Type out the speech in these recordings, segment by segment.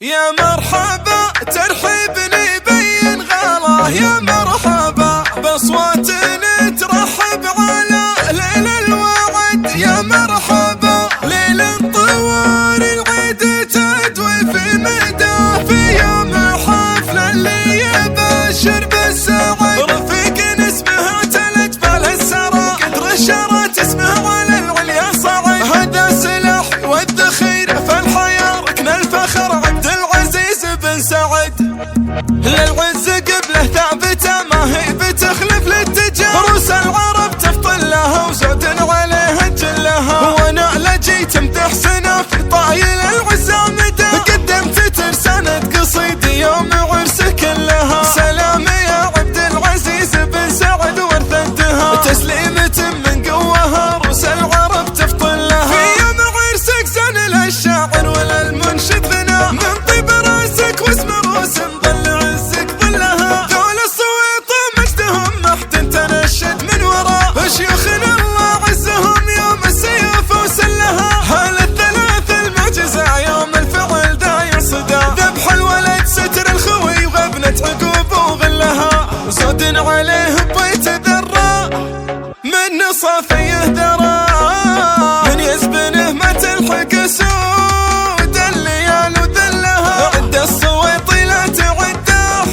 يا مرحبا ترحيبني يبين غلا، يا مرحبا بأصوات ترحب على ليل الوعد، يا مرحبا ليل طوال العيد تدوي في مدى في يوم حفل اللي يبشر بالسعد، رفيق اسمه اعتلت بالسرى قدر الشرات اسمه على العليا صعد، هذا سلاح والذخير في الحياة ركن الفخر عبد العزيز بن سعد، للعز قبله ثابته ما هي بتخلف للتجار، روس العرب تفطن لها وزود عليها جلها، وانا لجيت امدح سنه في طايل العزامده، قدمت ترسانة قصيدي يوم عرسه كلها، سلام يا عبد العزيز بن سعد وارثدها، تسليمة من قوها روس العرب تفطن لها، في يوم عرسك زن للشاعر وللمنشد غنى، من طيب راسك واسم روس مظل عزك ظلها، ذول الصويط مجدهم محتن تنشد من وراء، شيوخنا الله عزهم يوم السيوف وسلها، هل الثلاث المعجزة يوم الفعل داير صدى، ذبح الولد ستر الخوي وغبنة عقوب وغلها، وزود عليه بيت ذرة من صافيه ذرة، من يزبنه ما تلحق سود الليال وذلها، عد الصويطي لا تعده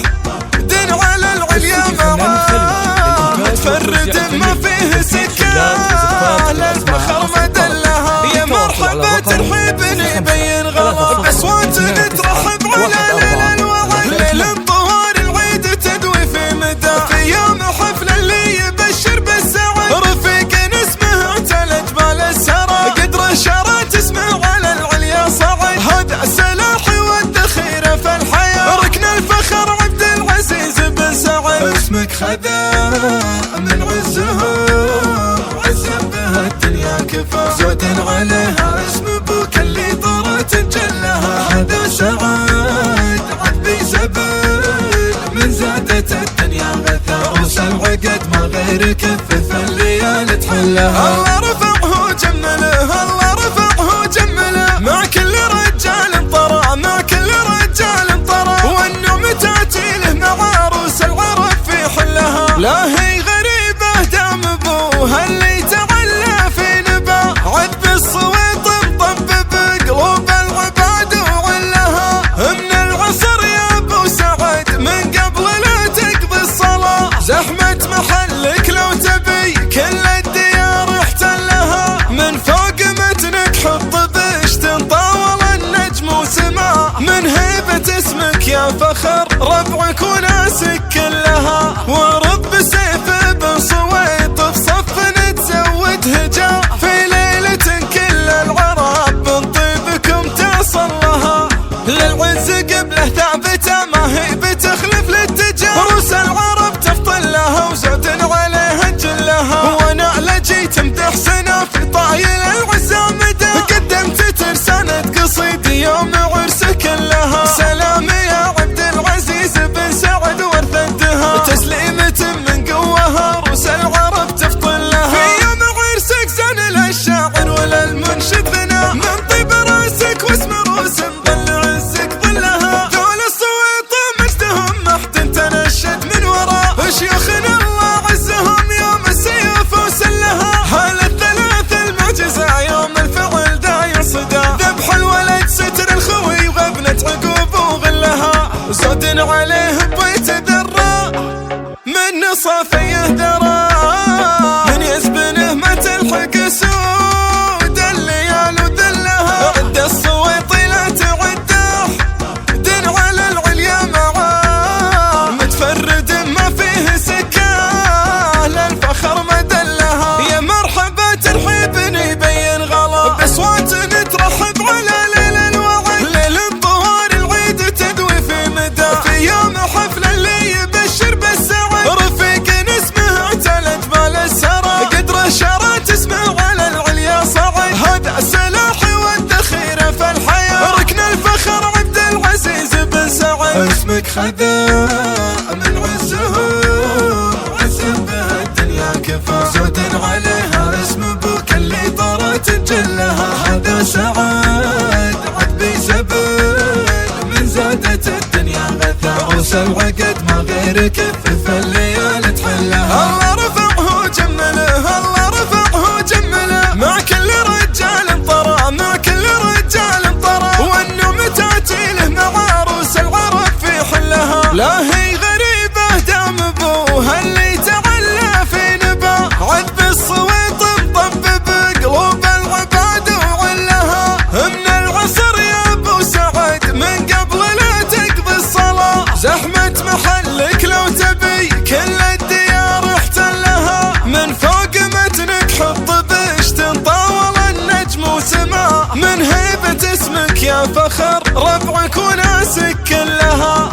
دن على العليا معاه، متفرد ما فيه سكه للفخر مدلها، يا مرحبا ترحيبني يبين غلا، بأصوات ترحب على ليل الوعد، ليل الطهور العيد تدوي في مدى في يوم حفل اللي يبشر بالسعد، رفيق اسمه اعتلت بالسرى قدر الشرات اسمه على العليا صعد، هذا سلاحي والذخيره في الحياه ركن الفخر عبد العزيز بن سعد، اسمك خذا من عزهم عزا بها الدنيا كفى، زود عليها اسم ابوك اللي طرت جلها، هذا سعد عبي زبل من زادت الدنيا غثا، روس العقد ما غير كفف الليالي تحلها، الله رفعه جمله الله رفعه جمله، مع كل رجال طرى مع كل رجال طرى، والنوم تاتي له مع روس العرب في حلها، لا هي غريبه دام ابوها اللي تعلى في نبا، عذب الصويط مطبب قلوب العباد وعلها، من العصر يا ابو سعد من قبل لا تقضي الصلاه، زحمه محلك لو تبي كل الديار احتلها، من فوق متنك حط بشت طاول النجم وسما، من هيبه اسمك يا فخر ربعك وناسك كلها، ورب سيف بن صويط في صف تزود هجا، في ليله كل العرب من طيبكم تصل لها، للعز قبله ثابته ما هي بتخلف للتجار، روس العرب تفطن لها وزود عليها جلها، وانا لجيت امدح سنه في طايل العزامده، قدمت ترسانة قصيدي يوم عرسه كلها، سلام يا عبد العزيز بن سعد وارثدها، تسليمة من قوها روس العرب تفطن لها، في يوم عرسك زن للشاعر وللمنشد غنى، من طيب راسك واسم روس مظل عزك ظلها، ذول الصويط مجدهم محتن تنشد من وراء، شيوخنا الله عزهم يوم السيوف وسلها، هل الثلاث المعجزة يوم الفعل داير صدى، ذبح الولد ستر الخوي وغبنة عقوب وغلها، وزود عليه بيت ذرة من صافيه ذرة، من يزبنه ما تلحق سود الليال وذلها، عد الصويطي لا تعده دن على العليا معاه، متفرد ما فيه سكه للفخر مدلها، يا مرحبا ترحيبني يبين غلا، بأصوات ترحب على ليل الوعد، ليل الطهور العيد تدوي في مدى في يوم حفل اللي يبشر بالسعد، رفيق اسمه اعتلت بالسرى قدر الشرات اسمه على العليا صعد، هذا سلاحي والذخيره في الحياه ركن الفخر عبد العزيز بن سعد، اسمك خذا من عزهم عزا بها الدنيا كفى، زود عليها اسم ابوك اللي طرت جلها، هذا سعد عبي زبل من عروس العقد ما غيرك في الليالي تحلها. الله رفعه وجمله، الله رفعه وجمله، مع كل رجال طرى، مع كل رجال طرى، والنوم تاتيله مع عروس العرب في حلها. لا هي غريبة دام ابوها اللي تعلى في نبا، عذب الصويت مطبب قلوب العباد وعلها. من العصر يا ابو سعد من قبل لا تقضي الصلاة، زحمة محلك لو تبي كل الديار احتلها. من فوق متنك حط بشت طاول النجم وسما، من هيبة اسمك يا فخر ربعك وناسك كلها.